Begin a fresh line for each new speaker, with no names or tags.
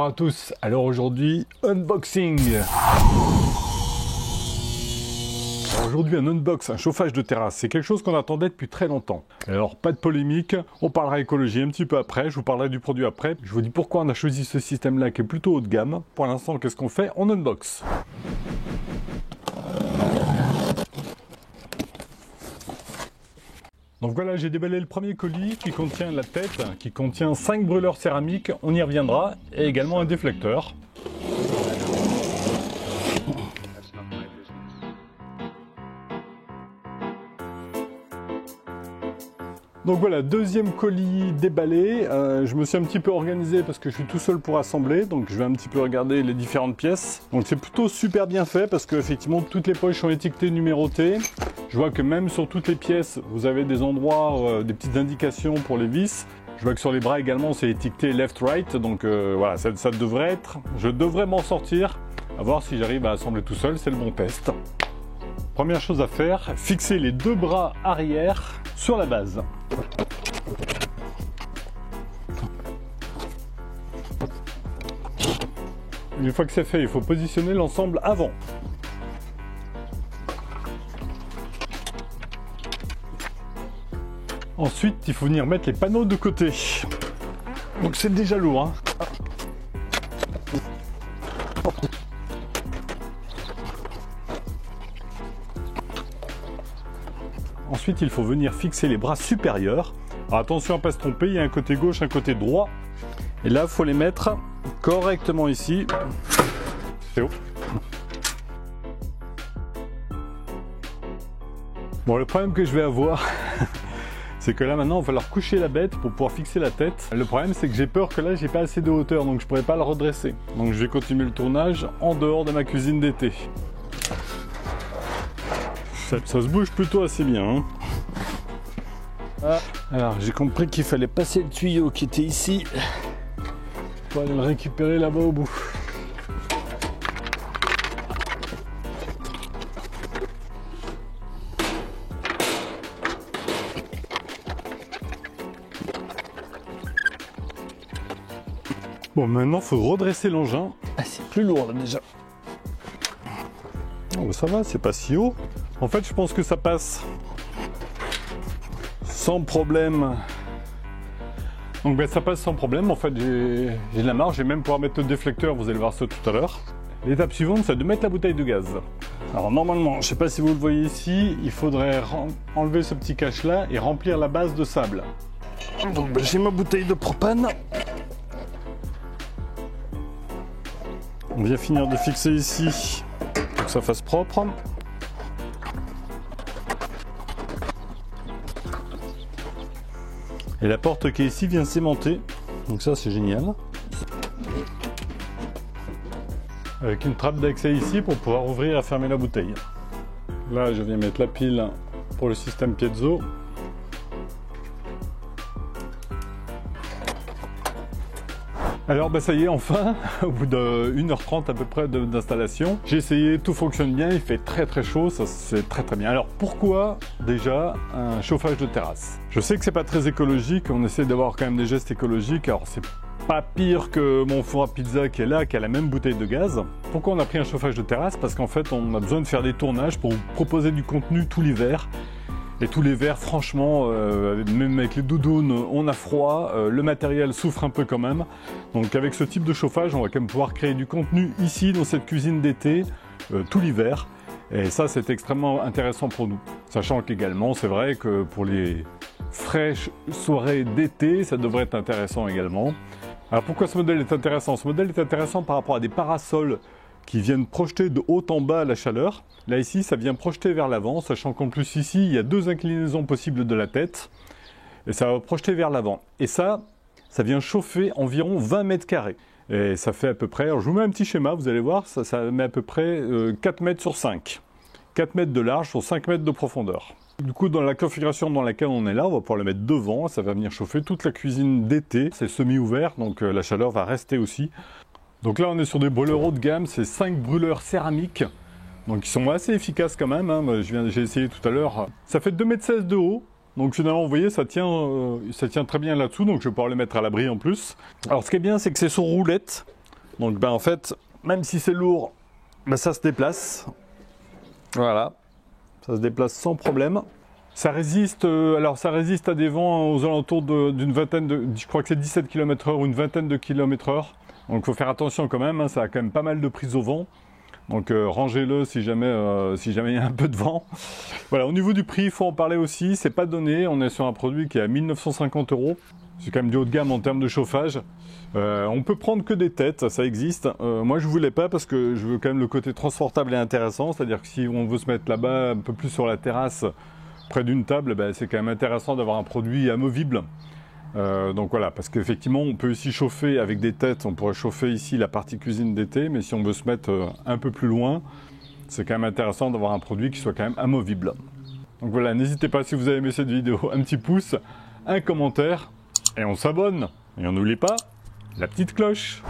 Bonjour à tous, alors aujourd'hui, unboxing. Alors aujourd'hui un unbox, un chauffage de terrasse, c'est quelque chose qu'on attendait depuis très longtemps. Alors pas de polémique, on parlera écologie un petit peu après, je vous parlerai du produit après. Je vous dis pourquoi on a choisi ce système-là qui est plutôt haut de gamme. Pour l'instant, qu'est-ce qu'on fait? On unbox. Donc voilà, j'ai déballé le premier colis qui contient la tête, qui contient 5 brûleurs céramiques, on y reviendra, et également un déflecteur. Donc voilà, deuxième colis déballé, je me suis un petit peu organisé parce que je suis tout seul pour assembler, donc je vais un petit peu regarder les différentes pièces. Donc c'est plutôt super bien fait parce que effectivement toutes les poches sont étiquetées, numérotées. Je vois que même sur toutes les pièces, vous avez des endroits, des petites indications pour les vis. Je vois que sur les bras également c'est étiqueté left-right, donc voilà, ça devrait être, je devrais m'en sortir. À voir si j'arrive à assembler tout seul, c'est le bon test. Première chose à faire, fixer les deux bras arrière sur la base. Une fois que c'est fait, il faut positionner l'ensemble avant. Ensuite, il faut venir mettre les panneaux de côté. Donc c'est déjà lourd, hein. Ensuite, il faut venir fixer les bras supérieurs. Alors, attention à ne pas se tromper, il y a un côté gauche, un côté droit. Et là, il faut les mettre correctement ici. C'est haut. Bon, le problème que je vais avoir, c'est que là maintenant, il va falloir coucher la bête pour pouvoir fixer la tête. Le problème, c'est que j'ai peur que là, j'ai pas assez de hauteur, donc je pourrais pas le redresser. Donc je vais continuer le tournage en dehors de ma cuisine d'été. Ça se bouge plutôt assez bien, hein. Ah, alors j'ai compris qu'il fallait passer le tuyau qui était ici pour aller le récupérer là-bas au bout. Bon, maintenant il faut redresser l'engin. Ah, c'est plus lourd là déjà. Oh, bah, ça va, c'est pas si haut. En fait, je pense que ça passe sans problème. Donc ben, ça passe sans problème. En fait, j'ai de la marge. Je vais même pouvoir mettre le déflecteur. Vous allez voir ça tout à l'heure. L'étape suivante, c'est de mettre la bouteille de gaz. Alors normalement, je ne sais pas si vous le voyez ici, il faudrait enlever ce petit cache-là et remplir la base de sable. Donc ben, j'ai ma bouteille de propane. On vient finir de fixer ici pour que ça fasse propre. Et la porte qui est ici vient s'aimanter, donc ça c'est génial. Avec une trappe d'accès ici pour pouvoir ouvrir et fermer la bouteille. Là je viens mettre la pile pour le système piezo. Alors bah ça y est, enfin, au bout de 1h30 à peu près d'installation, j'ai essayé, tout fonctionne bien, il fait très très chaud, ça c'est très très bien. Alors pourquoi déjà un chauffage de terrasse? Je sais que c'est pas très écologique, on essaie d'avoir quand même des gestes écologiques, alors c'est pas pire que mon four à pizza qui est là, qui a la même bouteille de gaz. Pourquoi on a pris un chauffage de terrasse? Parce qu'en fait on a besoin de faire des tournages pour vous proposer du contenu tout l'hiver. Et tous les verres, franchement, même avec les doudounes, on a froid, le matériel souffre un peu quand même. Donc avec ce type de chauffage, on va quand même pouvoir créer du contenu ici, dans cette cuisine d'été, tout l'hiver. Et ça, c'est extrêmement intéressant pour nous. Sachant qu'également, c'est vrai que pour les fraîches soirées d'été, ça devrait être intéressant également. Alors pourquoi ce modèle est intéressant? Ce modèle est intéressant par rapport à des parasols qui viennent projeter de haut en bas la chaleur. Là ici, ça vient projeter vers l'avant, sachant qu'en plus ici, il y a deux inclinaisons possibles de la tête, et ça va projeter vers l'avant. Et ça vient chauffer environ 20 mètres carrés. Et ça fait à peu près, alors je vous mets un petit schéma, vous allez voir, ça met à peu près 4 mètres sur 5. 4 mètres de large sur 5 mètres de profondeur. Du coup, dans la configuration dans laquelle on est là, on va pouvoir le mettre devant, ça va venir chauffer toute la cuisine d'été. C'est semi-ouvert, donc la chaleur va rester aussi. Donc là, on est sur des brûleurs haut de gamme, c'est 5 brûleurs céramiques. Donc ils sont assez efficaces quand même, hein. J'ai essayé tout à l'heure. Ça fait 2,16 m de haut, donc finalement vous voyez ça tient très bien là-dessous, donc je vais pouvoir les mettre à l'abri en plus. Alors ce qui est bien c'est que c'est sur roulette, Donc ben en fait, même si c'est lourd, ben, ça se déplace. Voilà, ça se déplace sans problème. Ça résiste, alors ça résiste à des vents aux alentours d'une vingtaine de, je crois que c'est 17 km/h ou une vingtaine de km/h. Donc il faut faire attention quand même, hein, ça a quand même pas mal de prise au vent. Donc rangez-le si jamais il y a un peu de vent. Voilà, au niveau du prix, il faut en parler aussi, c'est pas donné, on est sur un produit qui est à 1950 €. C'est quand même du haut de gamme en termes de chauffage. On peut prendre que des têtes, ça existe. Moi je voulais pas parce que je veux quand même le côté transportable et intéressant, c'est-à-dire que si on veut se mettre là-bas un peu plus sur la terrasse, près d'une table, ben, c'est quand même intéressant d'avoir un produit amovible. Donc voilà, parce qu'effectivement on peut ici chauffer avec des têtes, on pourrait chauffer ici la partie cuisine d'été, mais si on veut se mettre un peu plus loin, c'est quand même intéressant d'avoir un produit qui soit quand même amovible. Donc voilà, n'hésitez pas si vous avez aimé cette vidéo, un petit pouce, un commentaire, et on s'abonne. Et on n'oublie pas la petite cloche.